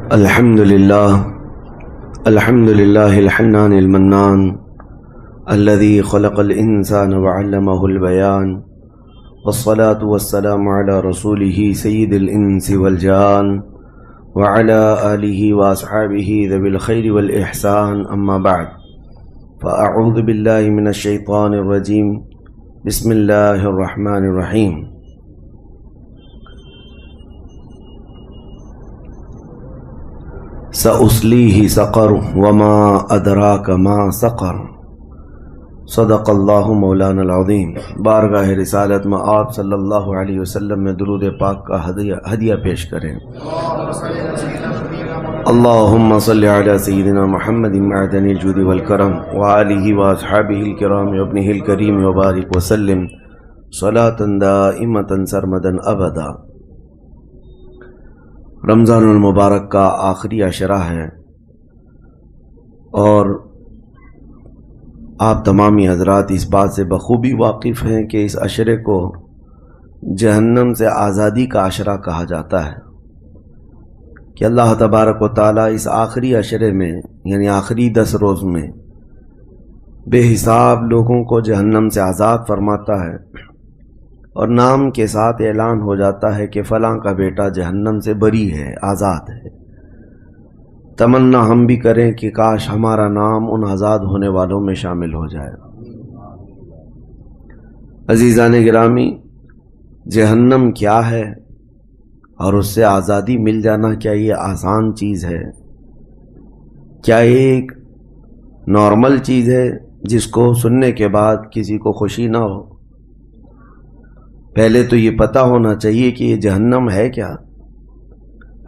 الحمد لله الحنان المنان الذي خلق الإنسان وعلمه البيان والصلاة والسلام على رسوله سيد الإنس والجان وعلى آله وأصحابه ذوي الخير والإحسان أما بعد فأعوذ بالله من الشيطان الرجيم بسم الله الرحمن الرحيم سأصليه سقر وما أدراك ما سقر صدق اللہ مولانا العظیم۔ بارگاہ رسالت میں آپ صلی اللہ علیہ وسلم میں درود پاک کا ہدیہ پیش کریں۔ اللہم صلی علی سیدنا محمد معدن الجود والکرم وآلہ واصحابہ الکرام وابنہ الکریم وبارک وسلم صلاة دائمة سرمدا ابدا۔ رمضان المبارک کا آخری عشرہ ہے اور آپ تمامی حضرات اس بات سے بخوبی واقف ہیں کہ اس عشرے کو جہنم سے آزادی کا عشرہ کہا جاتا ہے، کہ اللہ تبارک و تعالیٰ اس آخری عشرے میں یعنی آخری 10 روز میں بے حساب لوگوں کو جہنم سے آزاد فرماتا ہے، اور نام کے ساتھ اعلان ہو جاتا ہے کہ فلاں کا بیٹا جہنم سے بری ہے، آزاد ہے۔ تمنا ہم بھی کریں کہ کاش ہمارا نام ان آزاد ہونے والوں میں شامل ہو جائے۔ عزیزان گرامی، جہنم کیا ہے اور اس سے آزادی مل جانا کیا یہ آسان چیز ہے؟ کیا ایک نارمل چیز ہے جس کو سننے کے بعد کسی کو خوشی نہ ہو؟ پہلے تو یہ پتہ ہونا چاہیے کہ یہ جہنم ہے کیا۔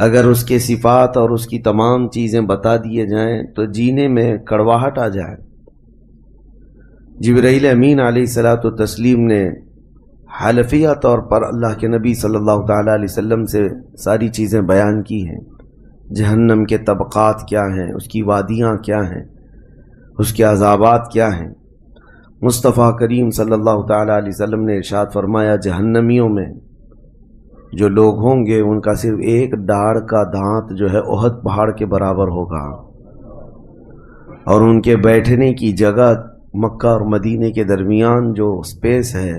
اگر اس کے صفات اور اس کی تمام چیزیں بتا دیے جائیں تو جینے میں کڑواہٹ آ جائے۔ جبرائیل امین علیہ الصلاۃ والتسلیم نے حلفیہ طور پر اللہ کے نبی صلی اللہ تعالیٰ علیہ وسلم سے ساری چیزیں بیان کی ہیں۔ جہنم کے طبقات کیا ہیں، اس کی وادیاں کیا ہیں، اس کے عذابات کیا ہیں۔ مصطفیٰ کریم صلی اللہ تعالیٰ علیہ وسلم نے ارشاد فرمایا، جہنمیوں میں جو لوگ ہوں گے ان کا صرف ایک ڈاڑھ کا دانت جو ہے احد پہاڑ کے برابر ہوگا، اور ان کے بیٹھنے کی جگہ مکہ اور مدینے کے درمیان جو سپیس ہے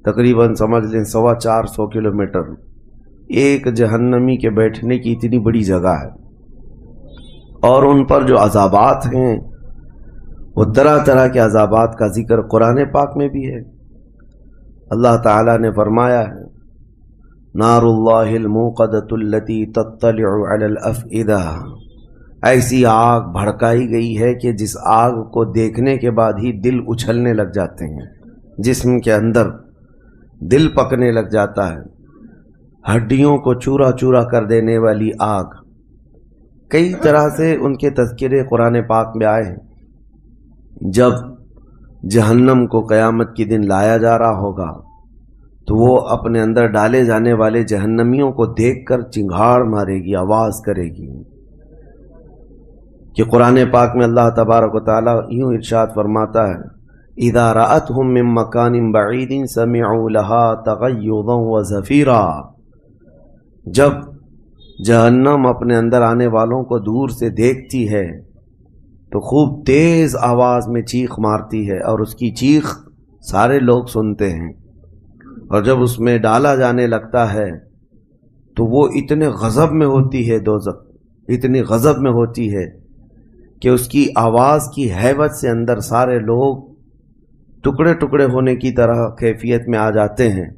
تقریباً سمجھ لیں 450 کلومیٹر، ایک جہنمی کے بیٹھنے کی اتنی بڑی جگہ ہے۔ اور ان پر جو عذابات ہیں وہ طرح طرح کے عذابات کا ذکر قرآن پاک میں بھی ہے۔ اللہ تعالیٰ نے فرمایا ہے، نار اللہ الموقدۃ التی تطلع علی الافئدہ، ایسی آگ بھڑکائی گئی ہے کہ جس آگ کو دیکھنے کے بعد ہی دل اچھلنے لگ جاتے ہیں، جسم کے اندر دل پکنے لگ جاتا ہے، ہڈیوں کو چورا چورا کر دینے والی آگ۔ کئی طرح سے ان کے تذکرے قرآن پاک میں آئے ہیں۔ جب جہنم کو قیامت کے دن لایا جا رہا ہوگا تو وہ اپنے اندر ڈالے جانے والے جہنمیوں کو دیکھ کر چنگھاڑ مارے گی، آواز کرے گی، کہ قرآن پاک میں اللہ تبارک و تعالیٰ یوں ارشاد فرماتا ہے، اذا رأتهم من مکان بعید سمعوا لها تغیظا وزفیرا، جب جہنم اپنے اندر آنے والوں کو دور سے دیکھتی ہے تو خوب تیز آواز میں چیخ مارتی ہے، اور اس کی چیخ سارے لوگ سنتے ہیں۔ اور جب اس میں ڈالا جانے لگتا ہے تو وہ اتنے غضب میں ہوتی ہے، دوزخ اتنی غضب میں ہوتی ہے کہ اس کی آواز کی ہیبت سے اندر سارے لوگ ٹکڑے ٹکڑے ہونے کی طرح کیفیت میں آ جاتے ہیں۔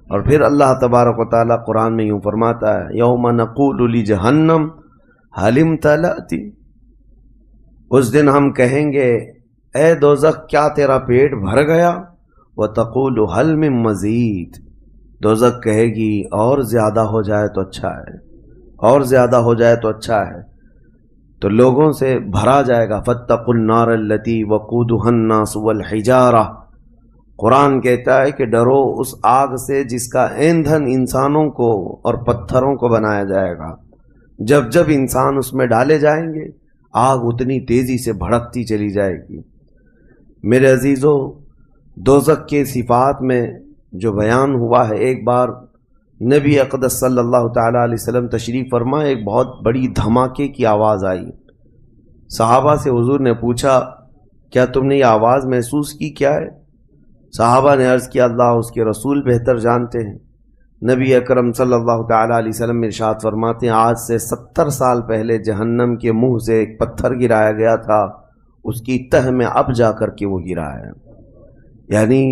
اور پھر اللہ تبارک و تعالیٰ قرآن میں یوں فرماتا ہے، یوم نقول لجہنم هل امتلأت، اس دن ہم کہیں گے اے دوزخ کیا تیرا پیٹ بھر گیا؟ وَتَقُولُ هَلْ مِن مَّزِيدٍ، دوزخ کہے گی اور زیادہ ہو جائے تو اچھا ہے، اور زیادہ ہو جائے تو اچھا ہے۔ تو لوگوں سے بھرا جائے گا، فَاتَّقُوا النَّارَ الَّتِي وَقُودُهَا النَّاسُ وَالْحِجَارَةُ، قرآن کہتا ہے کہ ڈرو اس آگ سے جس کا ایندھن انسانوں کو اور پتھروں کو بنایا جائے گا۔ جب جب انسان اس میں ڈالے جائیں گے آگ اتنی تیزی سے بھڑکتی چلی جائے گی۔ میرے عزیزو، دوزخ کے صفات میں جو بیان ہوا ہے، ایک بار نبی اقدس صلی اللہ تعالیٰ علیہ وسلم تشریف فرما، ایک بہت بڑی دھماکے کی آواز آئی۔ صحابہ سے حضور نے پوچھا کیا تم نے یہ آواز محسوس کی، کیا ہے؟ صحابہ نے عرض کیا اللہ اس کے رسول بہتر جانتے ہیں۔ نبی اکرم صلی اللہ تعالیٰ علیہ وسلم ارشاد فرماتے ہیں آج سے 70 سال پہلے جہنم کے منہ سے ایک پتھر گرایا گیا تھا، اس کی تہ میں اب جا کر کے وہ گرا ہے۔ یعنی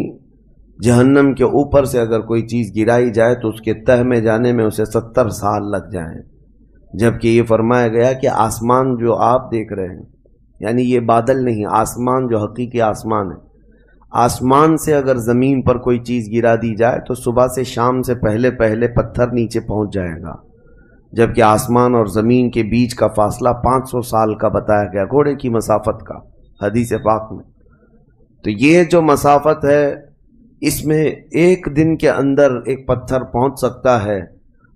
جہنم کے اوپر سے اگر کوئی چیز گرائی جائے تو اس کے تہ میں جانے میں اسے 70 سال لگ جائیں، جبکہ یہ فرمایا گیا کہ آسمان جو آپ دیکھ رہے ہیں، یعنی یہ بادل نہیں، آسمان جو حقیقی آسمان ہے، آسمان سے اگر زمین پر کوئی چیز گرا دی جائے تو صبح سے شام سے پہلے پہلے پتھر نیچے پہنچ جائے گا، جبکہ آسمان اور زمین کے بیچ کا فاصلہ 500 سال کا بتایا گیا، گھوڑے کی مسافت کا، حدیث پاک میں۔ تو یہ جو مسافت ہے اس میں ایک دن کے اندر ایک پتھر پہنچ سکتا ہے،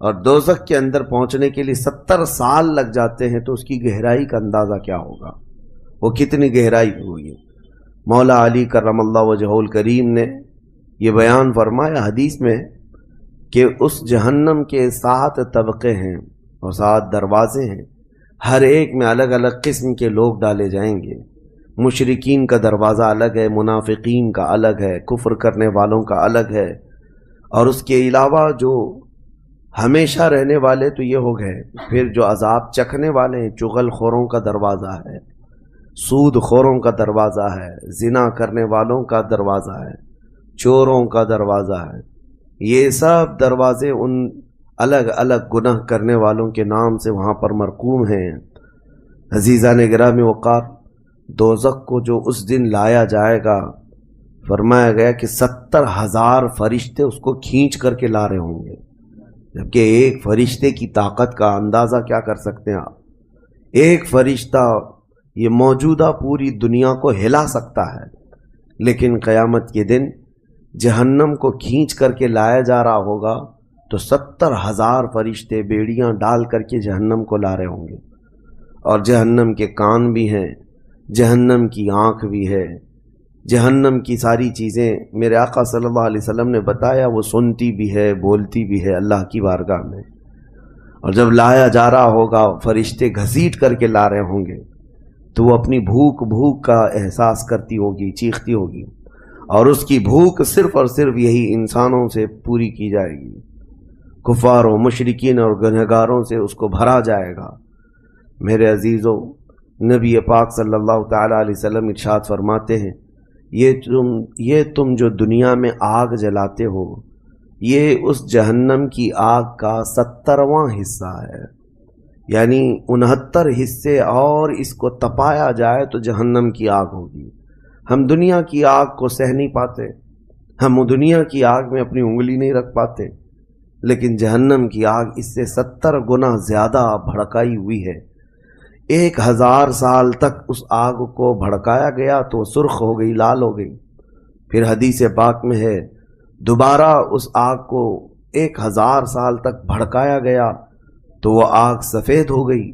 اور دوزخ کے اندر پہنچنے کے لیے 70 سال لگ جاتے ہیں، تو اس کی گہرائی کا اندازہ کیا ہوگا، وہ کتنی گہرائی ہوئی ہے۔ مولا علی کرم اللہ وجہہ الکریم نے یہ بیان فرمایا حدیث میں کہ اس جہنم کے 7 طبقے ہیں اور 7 دروازے ہیں، ہر ایک میں الگ الگ قسم کے لوگ ڈالے جائیں گے۔ مشرکین کا دروازہ الگ ہے، منافقین کا الگ ہے، کفر کرنے والوں کا الگ ہے، اور اس کے علاوہ جو ہمیشہ رہنے والے تو یہ ہو گئے، پھر جو عذاب چکھنے والے ہیں، چغل خوروں کا دروازہ ہے، سود خوروں کا دروازہ ہے، زنا کرنے والوں کا دروازہ ہے، چوروں کا دروازہ ہے۔ یہ سب دروازے ان الگ الگ گناہ کرنے والوں کے نام سے وہاں پر مرقوم ہیں۔ عزیزان گرامی وقار، دوزخ کو جو اس دن لایا جائے گا، فرمایا گیا کہ 70,000 فرشتے اس کو کھینچ کر کے لا رہے ہوں گے، جبکہ ایک فرشتے کی طاقت کا اندازہ کیا کر سکتے ہیں آپ؟ ایک فرشتہ یہ موجودہ پوری دنیا کو ہلا سکتا ہے، لیکن قیامت کے دن جہنم کو کھینچ کر کے لایا جا رہا ہوگا تو 70,000 فرشتے بیڑیاں ڈال کر کے جہنم کو لا رہے ہوں گے، اور جہنم کے کان بھی ہیں، جہنم کی آنکھ بھی ہے، جہنم کی ساری چیزیں میرے آقا صلی اللہ علیہ وسلم نے بتایا وہ سنتی بھی ہے، بولتی بھی ہے اللہ کی بارگاہ میں۔ اور جب لایا جا رہا ہوگا فرشتے گھسیٹ کر کے لا رہے ہوں گے تو وہ اپنی بھوک کا احساس کرتی ہوگی، چیختی ہوگی، اور اس کی بھوک صرف اور صرف یہی انسانوں سے پوری کی جائے گی، کفاروں، مشرکین اور گنہگاروں سے اس کو بھرا جائے گا۔ میرے عزیزوں، نبی پاک صلی اللہ تعالیٰ علیہ وسلم ارشاد فرماتے ہیں یہ تم جو دنیا میں آگ جلاتے ہو، یہ اس جہنم کی آگ کا 70واں حصہ ہے، یعنی 69 حصے اور اس کو تپایا جائے تو جہنم کی آگ ہوگی۔ ہم دنیا کی آگ کو سہ نہیں پاتے، ہم دنیا کی آگ میں اپنی انگلی نہیں رکھ پاتے، لیکن جہنم کی آگ اس سے 70 گنا زیادہ بھڑکائی ہوئی ہے۔ 1000 سال تک اس آگ کو بھڑکایا گیا تو وہ سرخ ہو گئی، لال ہو گئی، پھر حدیث پاک میں ہے دوبارہ اس آگ کو 1000 سال تک بھڑکایا گیا تو وہ آگ سفید ہو گئی،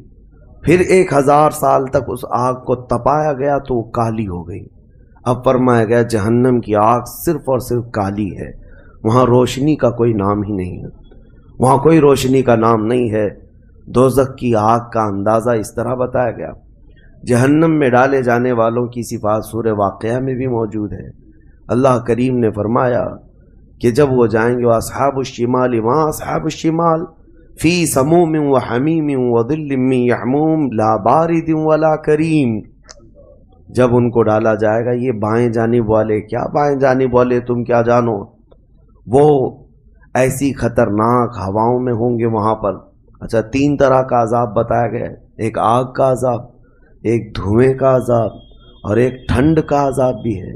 پھر 1000 سال تک اس آگ کو تپایا گیا تو وہ کالی ہو گئی۔ اب فرمایا گیا جہنم کی آگ صرف اور صرف کالی ہے، وہاں روشنی کا کوئی نام ہی نہیں ہے، وہاں کوئی روشنی کا نام نہیں ہے۔ دوزخ کی آگ کا اندازہ اس طرح بتایا گیا۔ جہنم میں ڈالے جانے والوں کی صفات سورہ واقعہ میں بھی موجود ہے۔ اللہ کریم نے فرمایا کہ جب وہ جائیں گے اصحاب الشمال وہاں اصحاب الشمال فی سموم و حمیم و ظل من یحموم لا بارد ولا کریم، جب ان کو ڈالا جائے گا یہ بائیں جانب والے، کیا بائیں جانب والے تم کیا جانو، وہ ایسی خطرناک ہواؤں میں ہوں گے وہاں پر۔ اچھا، 3 طرح کا عذاب بتایا گیا ہے، ایک آگ کا عذاب، ایک دھوئیں کا عذاب، اور ایک ٹھنڈ کا عذاب بھی ہے۔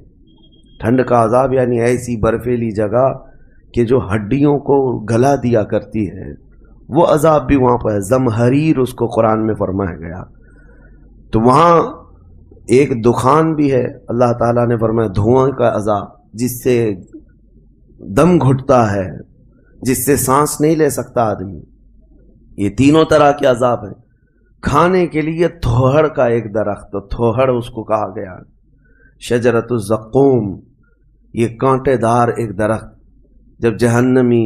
ٹھنڈ کا عذاب یعنی ایسی برفیلی جگہ کہ جو ہڈیوں کو گلا دیا کرتی ہے، وہ عذاب بھی وہاں پر ہے، زمہریر اس کو قرآن میں فرمایا گیا۔ تو وہاں ایک دخان بھی ہے، اللہ تعالیٰ نے فرمایا دھواں کا عذاب، جس سے دم گھٹتا ہے، جس سے سانس نہیں لے سکتا آدمی۔ یہ تینوں طرح کے عذاب ہیں۔ کھانے کے لیے تھوہڑ کا ایک درخت، تھوہڑ اس کو کہا گیا، شجرۃ الزقوم، یہ کانٹے دار ایک درخت، جب جہنمی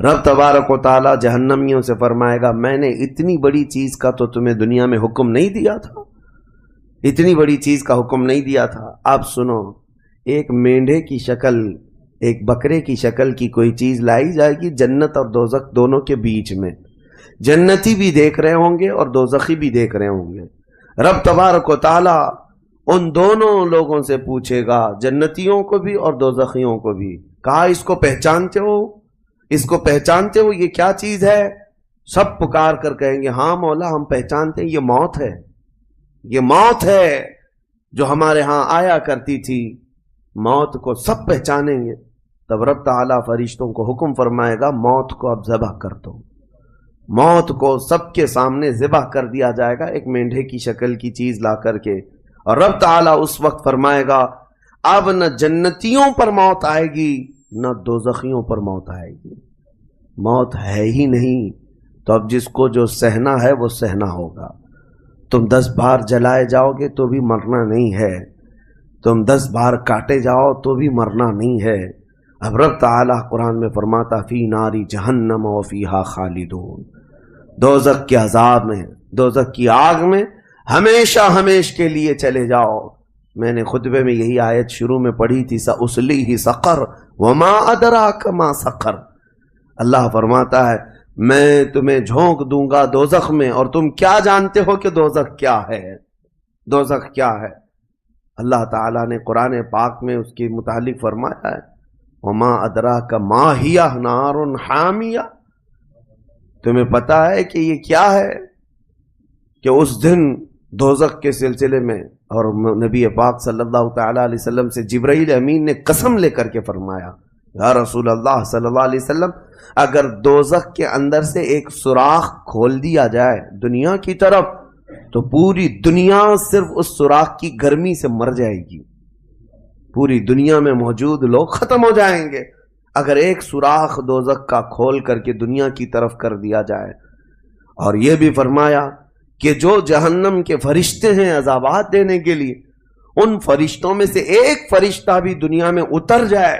رب تبارک و تعالی جہنمیوں سے فرمائے گا میں نے اتنی بڑی چیز کا تو تمہیں دنیا میں حکم نہیں دیا تھا، اتنی بڑی چیز کا حکم نہیں دیا تھا۔ اب سنو، ایک مینڈھے کی شکل، ایک بکرے کی شکل کی کوئی چیز لائی جائے گی جنت اور دوزخ دونوں کے بیچ میں، جنتی بھی دیکھ رہے ہوں گے اور دوزخی بھی دیکھ رہے ہوں گے۔ رب تبارک و تعالی ان دونوں لوگوں سے پوچھے گا، جنتیوں کو بھی اور دوزخیوں کو بھی، کہا اس کو پہچانتے ہو؟ اس کو پہچانتے ہو؟ یہ کیا چیز ہے؟ سب پکار کر کہیں گے ہاں مولا ہم پہچانتے ہیں، یہ موت ہے، یہ موت ہے جو ہمارے ہاں آیا کرتی تھی۔ موت کو سب پہچانیں گے۔ تب رب تعالیٰ فرشتوں کو حکم فرمائے گا موت کو اب ذبح کر دو۔ موت کو سب کے سامنے ذبح کر دیا جائے گا ایک مینڈھے کی شکل کی چیز لا کر کے، اور رب تعالیٰ اس وقت فرمائے گا اب نہ جنتیوں پر موت آئے گی نہ دوزخیوں پر موت آئے گی، موت ہے ہی نہیں۔ تو اب جس کو جو سہنا ہے وہ سہنا ہوگا۔ تم 10 بار جلائے جاؤ گے تو بھی مرنا نہیں ہے، تم 10 بار کاٹے جاؤ تو بھی مرنا نہیں ہے۔ اب رب تعالیٰ قرآن میں فرماتا فی ناری جہنم و فیہا خالدون، دوزخ کے عذاب میں، دوزخ کی آگ میں ہمیشہ ہمیش کے لیے چلے جاؤ۔ میں نے خطبے میں یہی آیت شروع میں پڑھی تھی، سأصلیہ سقر وما ادراک ما سقر۔ اللہ فرماتا ہے میں تمہیں جھونک دوں گا دوزخ میں، اور تم کیا جانتے ہو کہ دوزخ کیا ہے؟ دوزخ کیا ہے؟ اللہ تعالیٰ نے قرآن پاک میں اس کے متعلق فرمایا ہے وما ادراک ما ہی نار حامیہ، تمہیں پتا ہے کہ یہ کیا ہے؟ کہ اس دن دوزخ کے سلسلے میں، اور نبی پاک صلی اللہ تعالیٰ علیہ وسلم سے جبرائیل امین نے قسم لے کر کے فرمایا یا رسول اللہ صلی اللہ علیہ وسلم اگر دوزخ کے اندر سے ایک سوراخ کھول دیا جائے دنیا کی طرف تو پوری دنیا صرف اس سوراخ کی گرمی سے مر جائے گی، پوری دنیا میں موجود لوگ ختم ہو جائیں گے اگر ایک سوراخ دوزخ کا کھول کر کے دنیا کی طرف کر دیا جائے۔ اور یہ بھی فرمایا کہ جو جہنم کے فرشتے ہیں عذابات دینے کے لیے، ان فرشتوں میں سے ایک فرشتہ بھی دنیا میں اتر جائے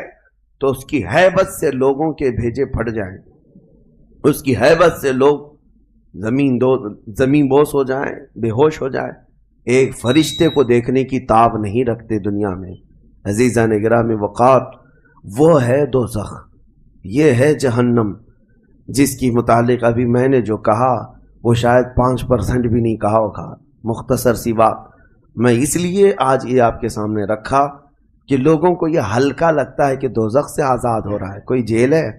تو اس کی ہیبت سے لوگوں کے بھیجے پھٹ جائیں، اس کی ہیبت سے لوگ زمین بوس ہو جائیں، بے ہوش ہو جائے، ایک فرشتے کو دیکھنے کی تاب نہیں رکھتے دنیا میں۔ عزیزان گرامی وقار، وہ ہے دوزخ، یہ ہے جہنم، جس کی متعلق ابھی میں نے جو کہا وہ شاید 5% بھی نہیں کہا ہوگا، مختصر سی بات میں اس لیے آج یہ آپ کے سامنے رکھا کہ لوگوں کو یہ ہلکا لگتا ہے کہ دوزخ سے آزاد ہو رہا ہے، کوئی جیل ہے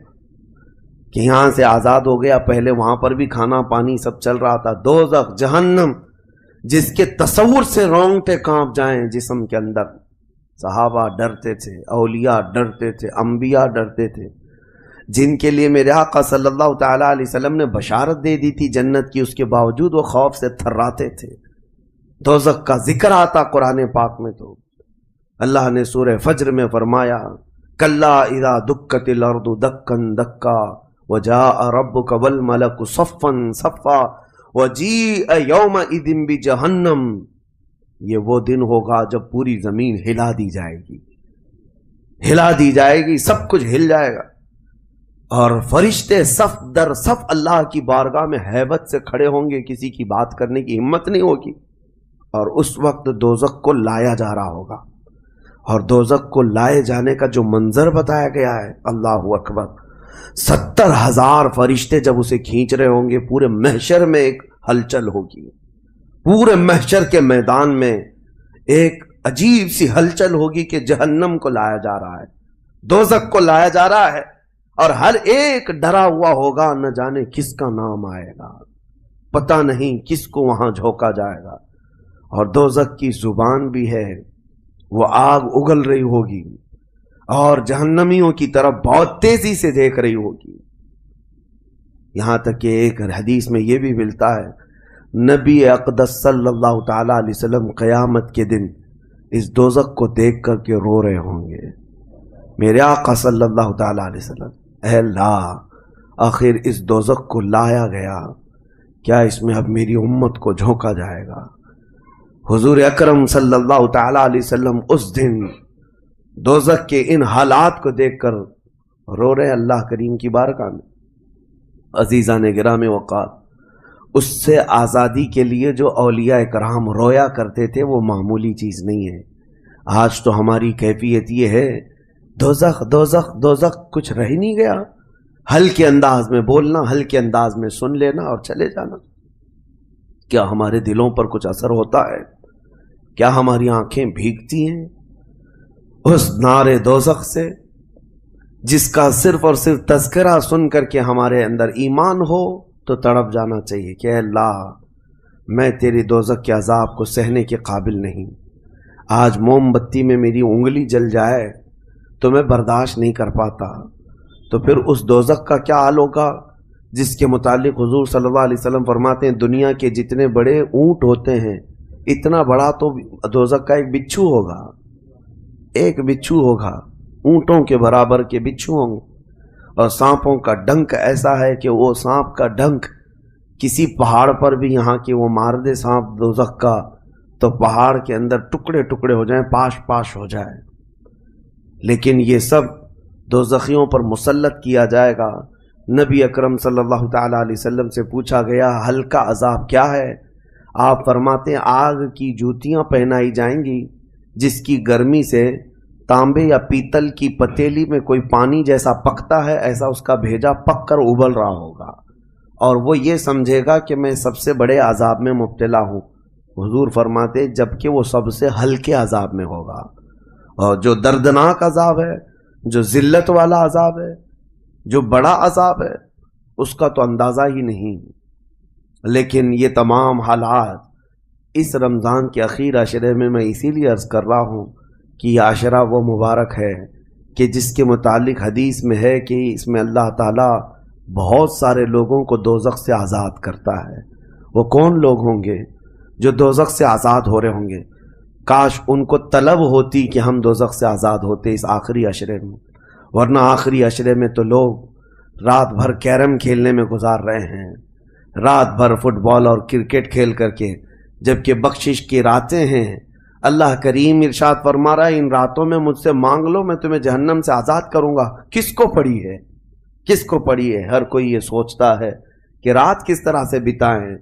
کہ یہاں سے آزاد ہو گیا، پہلے وہاں پر بھی کھانا پانی سب چل رہا تھا۔ دوزخ، جہنم، جس کے تصور سے رونگٹے کانپ جائیں جسم کے اندر۔ صحابہ ڈرتے تھے، اولیاء ڈرتے تھے، انبیاء ڈرتے تھے، جن کے لیے میرے آقا صلی اللہ تعالیٰ علیہ وسلم نے بشارت دے دی تھی جنت کی، اس کے باوجود وہ خوف سے تھراتے تھے۔ دوزخ کا ذکر آتا قرآن پاک میں تو اللہ نے سورہ فجر میں فرمایا کلا اذا دکت الارض دکا دکا وجاء ربک والملک صفا صفا وجیء یومئذ بجہنم، یہ وہ دن ہوگا جب پوری زمین ہلا دی جائے گی، ہلا دی جائے گی، سب کچھ ہل جائے گا، اور فرشتے صف در صف اللہ کی بارگاہ میں ہیبت سے کھڑے ہوں گے، کسی کی بات کرنے کی ہمت نہیں ہوگی، اور اس وقت دوزخ کو لایا جا رہا ہوگا۔ اور دوزخ کو لائے جانے کا جو منظر بتایا گیا ہے، اللہ اکبر، 70,000 فرشتے جب اسے کھینچ رہے ہوں گے، پورے محشر میں ایک ہلچل ہوگی، پورے محشر کے میدان میں ایک عجیب سی ہلچل ہوگی کہ جہنم کو لایا جا رہا ہے، دوزخ کو لایا جا رہا ہے، اور ہر ایک ڈرا ہوا ہوگا، نہ جانے کس کا نام آئے گا، پتہ نہیں کس کو وہاں جھونکا جائے گا۔ اور دوزخ کی زبان بھی ہے، وہ آگ اگل رہی ہوگی اور جہنمیوں کی طرف بہت تیزی سے دیکھ رہی ہوگی، یہاں تک کہ ایک حدیث میں یہ بھی ملتا ہے نبی اقدس صلی اللہ تعالی علیہ وسلم قیامت کے دن اس دوزخ کو دیکھ کر کے رو رہے ہوں گے، میرے آقا صلی اللہ تعالی علیہ وسلم، اے اللہ آخر اس دوزخ کو لایا گیا، کیا اس میں اب میری امت کو جھونکا جائے گا؟ حضور اکرم صلی اللہ تعالی علیہ وسلم اس دن دوزخ کے ان حالات کو دیکھ کر رو رہے اللہ کریم کی بارگاہ میں۔ عزیزان گرامی وقار، اس سے آزادی کے لیے جو اولیاء کرام رویا کرتے تھے وہ معمولی چیز نہیں ہے۔ آج تو ہماری کیفیت یہ ہے دوزخ دوزخ دوزخ، کچھ رہ نہیں گیا، ہلکے انداز میں بولنا، ہلکے انداز میں سن لینا اور چلے جانا۔ کیا ہمارے دلوں پر کچھ اثر ہوتا ہے؟ کیا ہماری آنکھیں بھیگتی ہیں اس نعرے دوزخ سے جس کا صرف اور صرف تذکرہ سن کر کے ہمارے اندر ایمان ہو تو تڑپ جانا چاہیے کہ اے اللہ میں تیری دوزخ کے عذاب کو سہنے کے قابل نہیں۔ آج موم بتی میں میری انگلی جل جائے تو میں برداشت نہیں کر پاتا، تو پھر اس دوزخ کا کیا حال ہوگا جس کے متعلق حضور صلی اللہ علیہ وسلم فرماتے ہیں دنیا کے جتنے بڑے اونٹ ہوتے ہیں اتنا بڑا تو دوزخ کا ایک بچھو ہوگا، ایک بچھو ہوگا، اونٹوں کے برابر کے بچھو ہوں گے۔ اور سانپوں کا ڈنک ایسا ہے کہ وہ سانپ کا ڈنک کسی پہاڑ پر بھی یہاں کے وہ مار دے سانپ دوزخ کا تو پہاڑ کے اندر ٹکڑے ٹکڑے ہو جائیں، پاش پاش ہو جائے۔ لیکن یہ سب دوزخیوں پر مسلط کیا جائے گا۔ نبی اکرم صلی اللہ تعالی علیہ وسلم سے پوچھا گیا ہلکا عذاب کیا ہے؟ آپ فرماتے ہیں آگ کی جوتیاں پہنائی جائیں گی جس کی گرمی سے تانبے یا پیتل کی پتیلی میں کوئی پانی جیسا پکتا ہے ایسا اس کا بھیجا پک کر ابل رہا ہوگا، اور وہ یہ سمجھے گا کہ میں سب سے بڑے عذاب میں مبتلا ہوں۔ حضور فرماتے جبکہ وہ سب سے ہلکے عذاب میں ہوگا، اور جو دردناک عذاب ہے، جو ذلت والا عذاب ہے، جو بڑا عذاب ہے، اس کا تو اندازہ ہی نہیں۔ لیکن یہ تمام حالات اس رمضان کے اخیر عشرے میں اسی لیے عرض کر رہا ہوں کہ یہ عشرہ وہ مبارک ہے کہ جس کے متعلق حدیث میں ہے کہ اس میں اللہ تعالیٰ بہت سارے لوگوں کو دوزخ سے آزاد کرتا ہے۔ وہ کون لوگ ہوں گے جو دوزخ سے آزاد ہو رہے ہوں گے؟ کاش ان کو طلب ہوتی کہ ہم دوزخ سے آزاد ہوتے اس آخری عشرے میں، ورنہ آخری عشرے میں تو لوگ رات بھر کیرم کھیلنے میں گزار رہے ہیں، رات بھر فٹ بال اور کرکٹ کھیل کر کے، جبکہ بخشش کی راتیں ہیں۔ اللہ کریم ارشاد فرما رہا ہے ان راتوں میں مجھ سے مانگ لو میں تمہیں جہنم سے آزاد کروں گا۔ کس کو پڑی ہے؟ کس کو پڑی ہے؟ ہر کوئی یہ سوچتا ہے کہ رات کس طرح سے بتائیں۔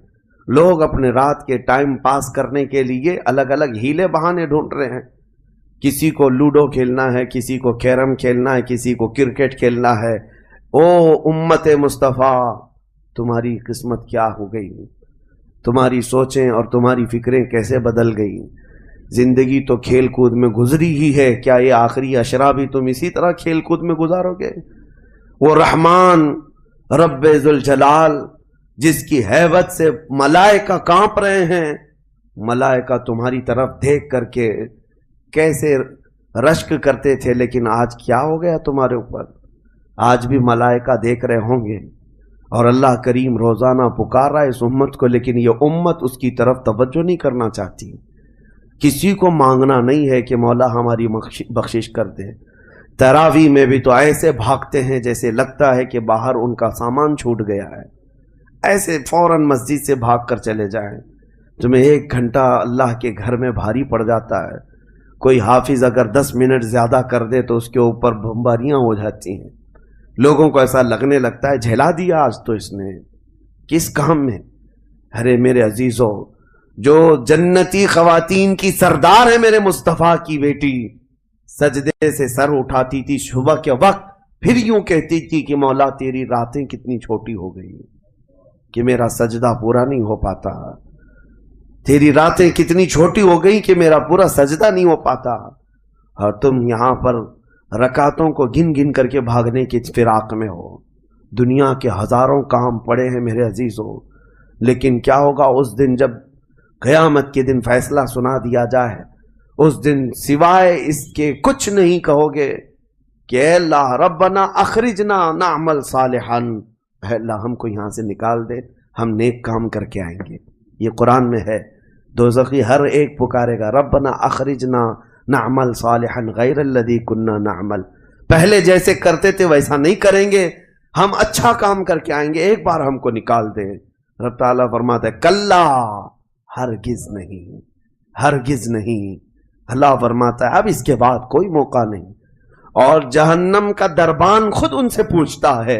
لوگ اپنے رات کے ٹائم پاس کرنے کے لیے الگ الگ ہیلے بہانے ڈھونڈ رہے ہیں۔ کسی کو لوڈو کھیلنا ہے، کسی کو کیرم کھیلنا ہے، کسی کو کرکٹ کھیلنا ہے۔ او امت مصطفیٰ تمہاری قسمت کیا ہو گئی؟ تمہاری سوچیں اور تمہاری فکریں کیسے بدل گئی؟ زندگی تو کھیل کود میں گزری ہی ہے، کیا یہ آخری عشرہ بھی تم اسی طرح کھیل کود میں گزارو گے؟ وہ رحمان رب ذوالجلال جس کی ہیبت سے ملائکہ کانپ رہے ہیں، ملائکہ تمہاری طرف دیکھ کر کے کیسے رشک کرتے تھے، لیکن آج کیا ہو گیا تمہارے اوپر؟ آج بھی ملائکہ دیکھ رہے ہوں گے، اور اللہ کریم روزانہ پکار رہا ہے اس امت کو، لیکن یہ امت اس کی طرف توجہ نہیں کرنا چاہتی۔ کسی کو مانگنا نہیں ہے کہ مولا ہماری بخشش کر دے۔ تراویح میں بھی تو ایسے بھاگتے ہیں جیسے لگتا ہے کہ باہر ان کا سامان چھوٹ گیا ہے، ایسے فوراً مسجد سے بھاگ کر چلے جائیں۔ تمہیں 1 گھنٹہ اللہ کے گھر میں بھاری پڑ جاتا ہے، کوئی حافظ اگر 10 منٹ زیادہ کر دے تو اس کے اوپر بمباریاں ہو جاتی ہیں۔ لوگوں کو ایسا لگنے لگتا ہے جھیلا دیا آج تو اس نے، کس کام میں؟ ارے میرے عزیزو، جو جنتی خواتین کی سردار ہے میرے مصطفیٰ کی بیٹی، سجدے سے سر اٹھاتی تھی صبح کے وقت، پھر یوں کہتی تھی کہ مولا تیری راتیں کتنی چھوٹی ہو گئی کہ میرا سجدہ پورا نہیں ہو پاتا، تیری راتیں کتنی چھوٹی ہو گئی کہ میرا پورا سجدہ نہیں ہو پاتا۔ اور تم یہاں پر رکعتوں کو گن گن کر کے بھاگنے کے فراق میں ہو۔ دنیا کے ہزاروں کام پڑے ہیں میرے عزیزوں، لیکن کیا ہوگا اس دن جب قیامت کے دن فیصلہ سنا دیا جائے؟ اس دن سوائے اس کے کچھ نہیں کہو گے کہ اے اللہ ربنا اخرجنا نعمل صالحا، اے اللہ ہم کو یہاں سے نکال دے، ہم نیک کام کر کے آئیں گے۔ یہ قرآن میں ہے، دوزخی ہر ایک پکارے گا ربنا اخرجنا نعمل صالحا غیر الذی کننا نعمل، پہلے جیسے کرتے تھے ویسا نہیں کریں گے، ہم اچھا کام کر کے آئیں گے، ایک بار ہم کو نکال دیں۔ رب تعالیٰ فرماتا ہے کلا، ہرگز نہیں، ہرگز نہیں۔ اللہ فرماتا ہے اب اس کے بعد کوئی موقع نہیں، اور جہنم کا دربان خود ان سے پوچھتا ہے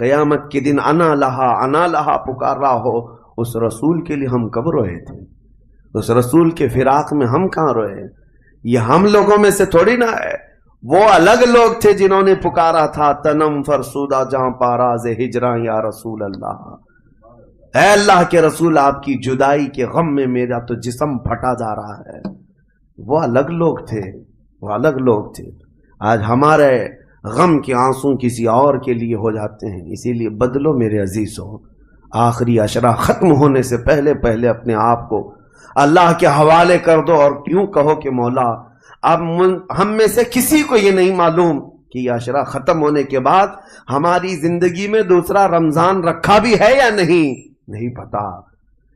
قیامت کے دن انا لہا پکار رہا ہو، اس رسول کے لیے ہم کب روئے تھے؟ اس رسول کے فراق میں ہم کہاں روئے؟ یہ ہم لوگوں میں سے تھوڑی نہ ہے، وہ الگ لوگ تھے جنہوں نے پکارا تھا تنم فرسودہ جہاں پاراز ہجراں یا رسول اللہ، اے اللہ کے رسول آپ کی جدائی کے غم میں میرا تو جسم پھٹا جا رہا ہے۔ وہ الگ لوگ تھے، وہ الگ لوگ تھے۔ آج ہمارے غم کے آنسوں کسی اور کے لیے ہو جاتے ہیں، اسی لیے بدلو میرے عزیزوں، آخری عشرہ ختم ہونے سے پہلے پہلے اپنے آپ کو اللہ کے حوالے کر دو، اور کیوں کہو کہ مولا اب ہم میں سے کسی کو یہ نہیں معلوم کہ یہ عشرہ ختم ہونے کے بعد ہماری زندگی میں دوسرا رمضان رکھا بھی ہے یا نہیں پتا۔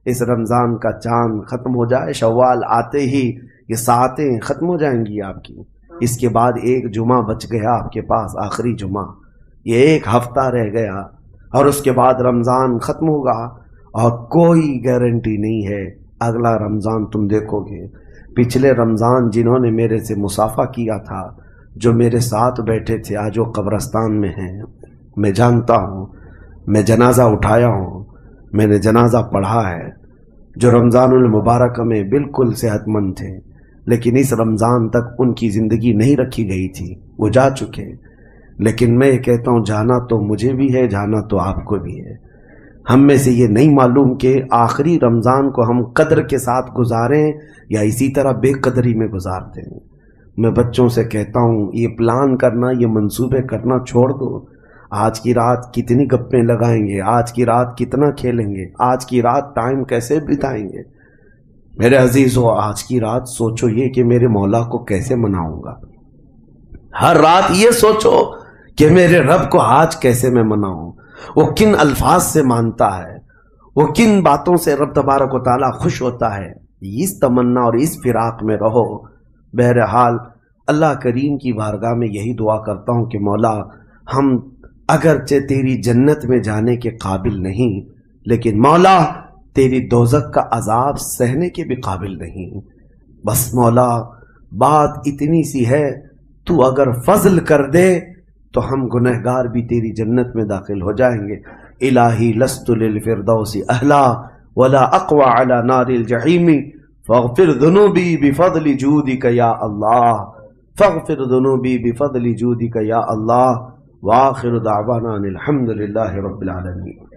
اس رمضان کا چاند ختم ہو جائے، شوال آتے ہی یہ ساعتیں ختم ہو جائیں گی آپ کی، اس کے بعد ایک جمعہ بچ گیا آپ کے پاس، آخری جمعہ، یہ ایک ہفتہ رہ گیا، اور اس کے بعد رمضان ختم ہوگا، اور کوئی گارنٹی نہیں ہے اگلا رمضان تم دیکھو گے۔ پچھلے رمضان جنہوں نے میرے سے مصافحہ کیا تھا، جو میرے ساتھ بیٹھے تھے، آج وہ قبرستان میں ہیں، میں جانتا ہوں، میں جنازہ اٹھایا ہوں، میں نے جنازہ پڑھا ہے، جو رمضان المبارک میں بالکل صحت مند تھے، لیکن اس رمضان تک ان کی زندگی نہیں رکھی گئی تھی، وہ جا چکے۔ لیکن میں یہ کہتا ہوں جانا تو مجھے بھی ہے، جانا تو آپ کو بھی ہے۔ ہم میں سے یہ نہیں معلوم کہ آخری رمضان کو ہم قدر کے ساتھ گزاریں یا اسی طرح بے قدری میں گزارتے ہیں۔ میں بچوں سے کہتا ہوں یہ پلان کرنا، یہ منصوبے کرنا چھوڑ دو۔ آج کی رات کتنی گپیں لگائیں گے، آج کی رات کتنا کھیلیں گے، آج کی رات ٹائم کیسے بتائیں گے۔ میرے عزیزو، آج کی رات سوچو یہ کہ میرے مولا کو کیسے مناؤں گا۔ ہر رات یہ سوچو کہ میرے رب کو آج کیسے میں مناؤں، وہ کن الفاظ سے مانتا ہے، وہ کن باتوں سے رب تبارک و تعالیٰ خوش ہوتا ہے۔ اس تمنا اور اس فراق میں رہو۔ بہرحال اللہ کریم کی بارگاہ میں یہی دعا کرتا ہوں کہ مولا ہم اگرچہ تیری جنت میں جانے کے قابل نہیں، لیکن مولا تیری دوزخ کا عذاب سہنے کے بھی قابل نہیں۔ بس مولا بات اتنی سی ہے، تو اگر فضل کر دے تو ہم گنہگار بھی تیری جنت میں داخل ہو جائیں گے۔ الہی لست للفردوس اہلا ولا اقوى على نار الجحیم فاغفر ذنوبی بفضل جودک یا اللہ، فاغفر ذنوبی بفضل جودک یا اللہ، وآخر دعوانا الحمد للہ رب العالمین۔